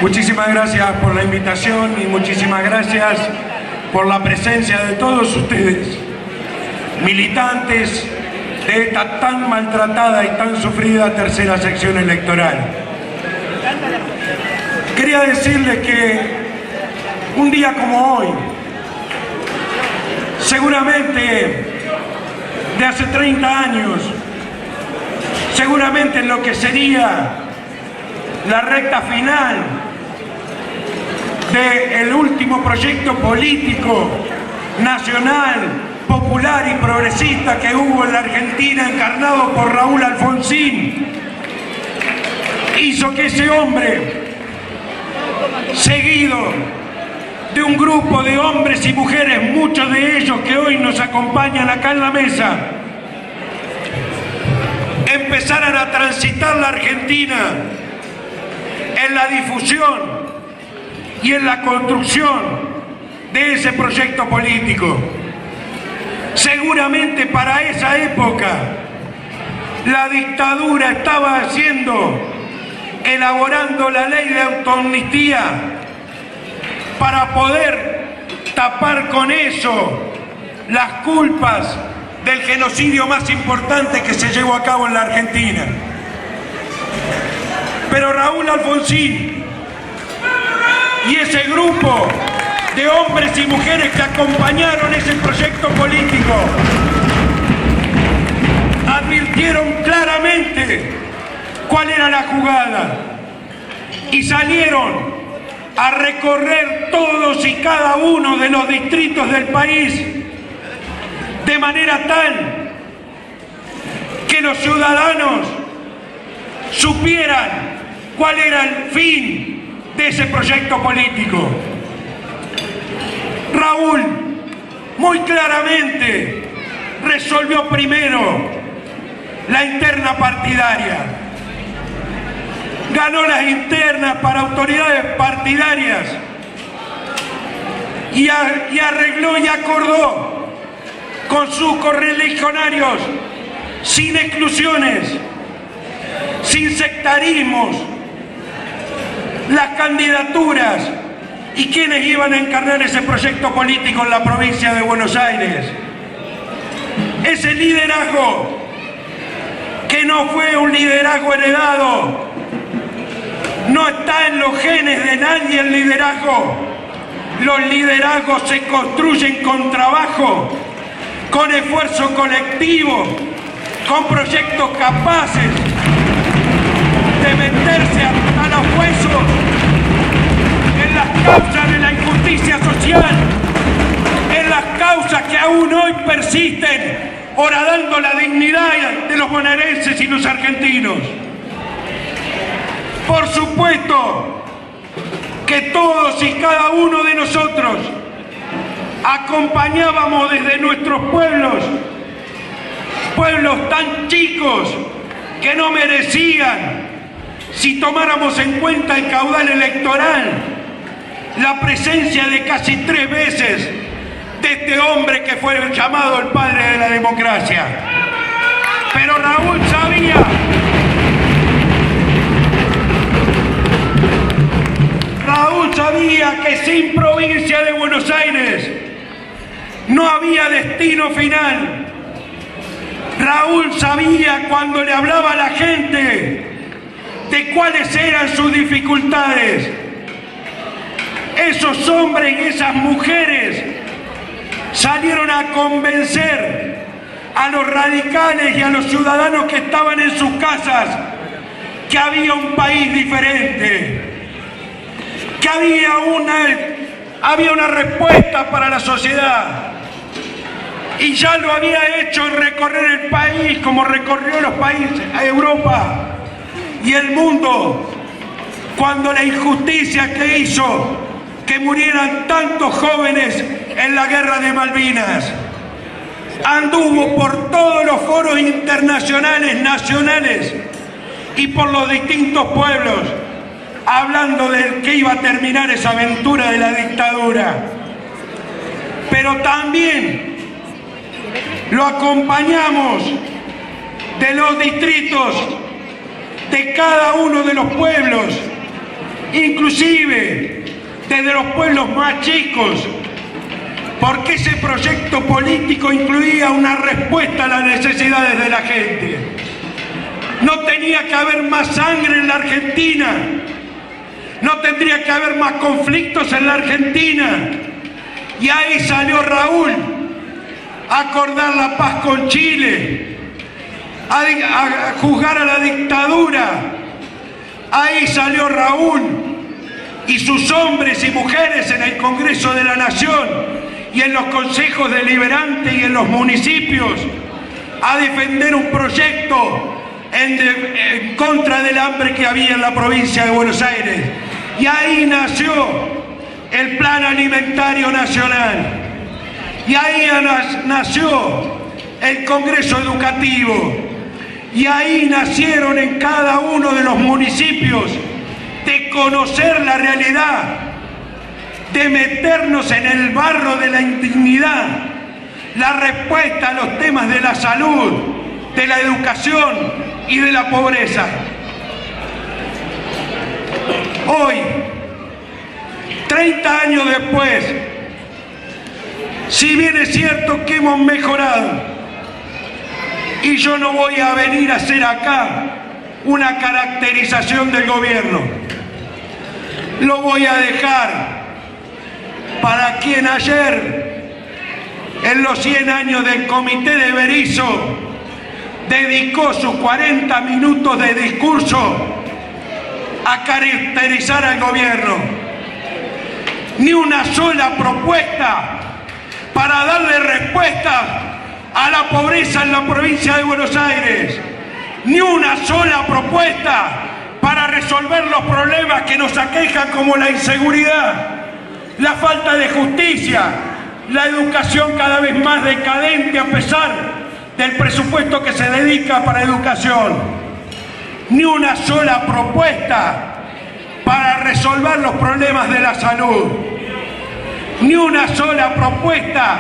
Muchísimas gracias por la invitación y muchísimas gracias por la presencia de todos ustedes, militantes de esta tan maltratada y tan sufrida tercera sección electoral. Quería decirles que un día como hoy, seguramente de hace 30 años, seguramente en lo que sería la recta final del último proyecto político nacional, popular y progresista que hubo en la Argentina, encarnado por Raúl Alfonsín, hizo que ese hombre, seguido de un grupo de hombres y mujeres, muchos de ellos que hoy nos acompañan acá en la mesa, empezaran a transitar la Argentina en la difusión y en la construcción de ese proyecto político. Seguramente para esa época la dictadura estaba elaborando la ley de autoamnistía para poder tapar con eso las culpas del genocidio más importante que se llevó a cabo en la Argentina. Pero Raúl Alfonsín y ese grupo de hombres y mujeres que acompañaron ese proyecto político advirtieron claramente cuál era la jugada y salieron a recorrer todos y cada uno de los distritos del país de manera tal que los ciudadanos supieran cuál era el fin de ese proyecto político. Raúl muy claramente resolvió primero la interna partidaria, ganó las internas para autoridades partidarias y arregló y acordó con sus correligionarios, sin exclusiones, sin sectarismos, las candidaturas y quienes iban a encarnar ese proyecto político en la provincia de Buenos Aires. Ese liderazgo, que no fue un liderazgo heredado, no está en los genes de nadie el liderazgo. Los liderazgos se construyen con trabajo, con esfuerzo colectivo, con proyectos capaces de meterse hasta los huesos en las causas de la injusticia social, en las causas que aún hoy persisten, horadando la dignidad de los bonaerenses y los argentinos. Por supuesto que todos y cada uno de nosotros acompañábamos desde nuestros pueblos tan chicos que no merecían, si tomáramos en cuenta el caudal electoral, la presencia de casi 3 veces de este hombre que fue llamado el padre de la democracia. Pero Raúl sabía que sin provincia de Buenos Aires no había destino final. Raúl sabía, cuando le hablaba a la gente, de cuáles eran sus dificultades. Esos hombres y esas mujeres salieron a convencer a los radicales y a los ciudadanos que estaban en sus casas que había un país diferente, que había una respuesta para la sociedad. Y ya lo había hecho en recorrer el país como recorrió los países, a Europa y el mundo, cuando la injusticia que hizo que murieran tantos jóvenes en la guerra de Malvinas. Anduvo por todos los foros internacionales, nacionales y por los distintos pueblos, hablando de que iba a terminar esa aventura de la dictadura. Pero también lo acompañamos de los distritos, de cada uno de los pueblos, inclusive desde los pueblos más chicos, porque ese proyecto político incluía una respuesta a las necesidades de la gente. No tenía que haber más sangre en la Argentina, no tendría que haber más conflictos en la Argentina. Y ahí salió Raúl a acordar la paz con Chile, a juzgar a la dictadura. Ahí salió Raúl y sus hombres y mujeres en el Congreso de la Nación y en los consejos deliberantes y en los municipios a defender un proyecto en contra del hambre que había en la provincia de Buenos Aires. Y ahí nació el Plan Alimentario Nacional. Y ahí nació el Congreso Educativo. Y ahí nacieron en cada uno de los municipios de conocer la realidad, de meternos en el barro de la indignidad, la respuesta a los temas de la salud, de la educación y de la pobreza. Hoy, 30 años después, si bien es cierto que hemos mejorado, y yo no voy a venir a hacer acá una caracterización del gobierno, lo voy a dejar para quien ayer, en los 100 años del Comité de Berisso, dedicó sus 40 minutos de discurso a caracterizar al gobierno. Ni una sola propuesta para darle respuesta a la pobreza en la provincia de Buenos Aires. Ni una sola propuesta para resolver los problemas que nos aquejan, como la inseguridad, la falta de justicia, la educación cada vez más decadente a pesar del presupuesto que se dedica para educación. Ni una sola propuesta para resolver los problemas de la salud. Ni una sola propuesta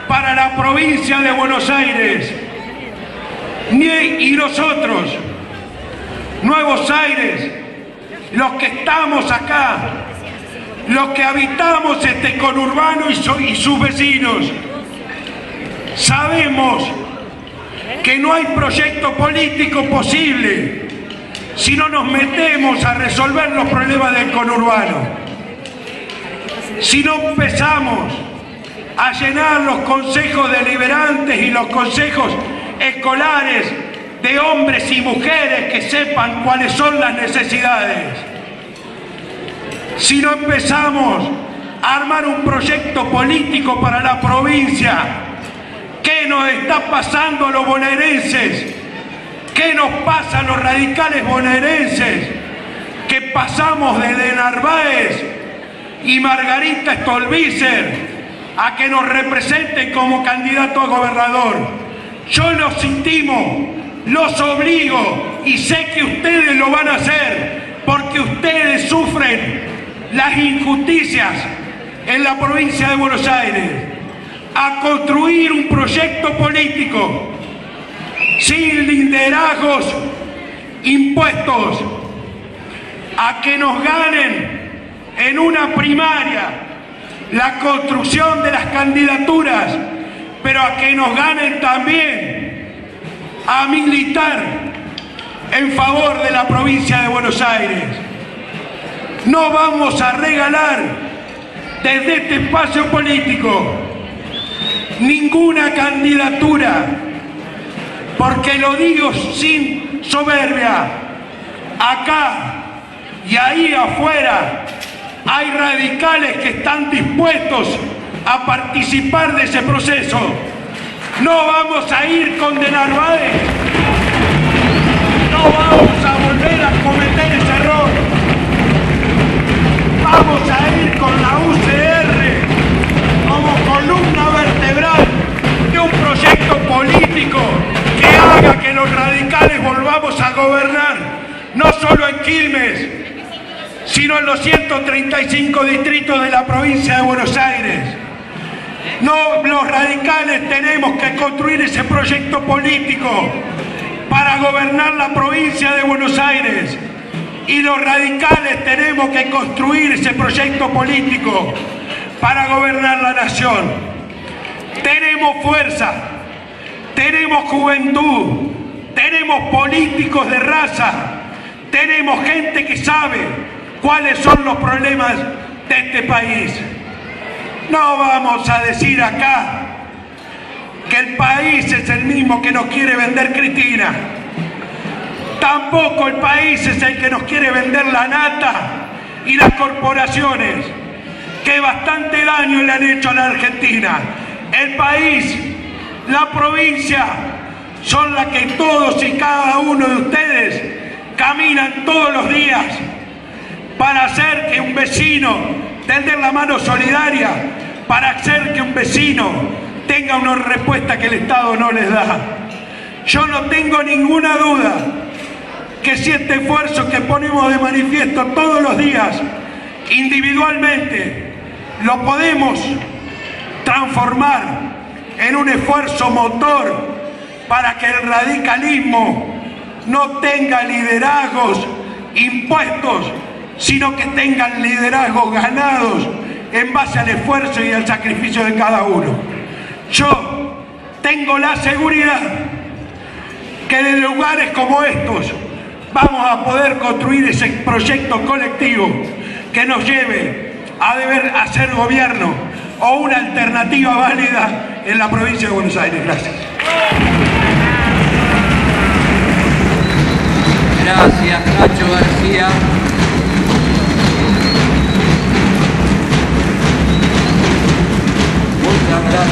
para la provincia de Buenos Aires. Y nosotros, Nuevos Aires, los que estamos acá, los que habitamos este conurbano y sus vecinos, sabemos que no hay proyecto político posible si no nos metemos a resolver los problemas del conurbano. Si no empezamos a llenar los consejos deliberantes y los consejos escolares de hombres y mujeres que sepan cuáles son las necesidades. Si no empezamos a armar un proyecto político para la provincia, ¿qué nos está pasando a los bonaerenses? ¿Qué nos pasa a los radicales bonaerenses? Que pasamos desde Narváez y Margarita Stolbizer a que nos representen como candidato a gobernador. Yo los intimo, los obligo, y sé que ustedes lo van a hacer, porque ustedes sufren las injusticias en la provincia de Buenos Aires, a construir un proyecto político sin liderazgos impuestos, a que nos ganen en una primaria la construcción de las candidaturas, pero a que nos ganen también a militar en favor de la provincia de Buenos Aires. No vamos a regalar desde este espacio político ninguna candidatura, porque lo digo sin soberbia. Acá y ahí afuera hay radicales que están dispuestos a participar de ese proceso. No vamos a ir con de Narváez, no vamos a volver a cometer ese error. Vamos a ir con la UCR como columna vertebral de un proyecto político que haga que los radicales volvamos a gobernar, no solo en Quilmes, sino en los 135 distritos de la provincia de Buenos Aires. No, los radicales tenemos que construir ese proyecto político para gobernar la provincia de Buenos Aires, Y los radicales tenemos que construir ese proyecto político para gobernar la nación. Tenemos fuerza, tenemos juventud, tenemos políticos de raza, tenemos gente que sabe cuáles son los problemas de este país. No vamos a decir acá que el país es el mismo que nos quiere vender Cristina. Tampoco el país es el que nos quiere vender la nata y las corporaciones, que bastante daño le han hecho a la Argentina. El país, la provincia, son las que todos y cada uno de ustedes caminan todos los días para hacer que un vecino, tender la mano solidaria, para hacer que un vecino tenga una respuesta que el Estado no les da. Yo no tengo ninguna duda que si este esfuerzo que ponemos de manifiesto todos los días, individualmente, lo podemos transformar en un esfuerzo motor para que el radicalismo no tenga liderazgos impuestos, sino que tengan liderazgos ganados en base al esfuerzo y al sacrificio de cada uno. Yo tengo la seguridad que de lugares como estos vamos a poder construir ese proyecto colectivo que nos lleve a hacer gobierno o una alternativa válida en la provincia de Buenos Aires. Gracias. Gracias, Nacho García. Muchas gracias.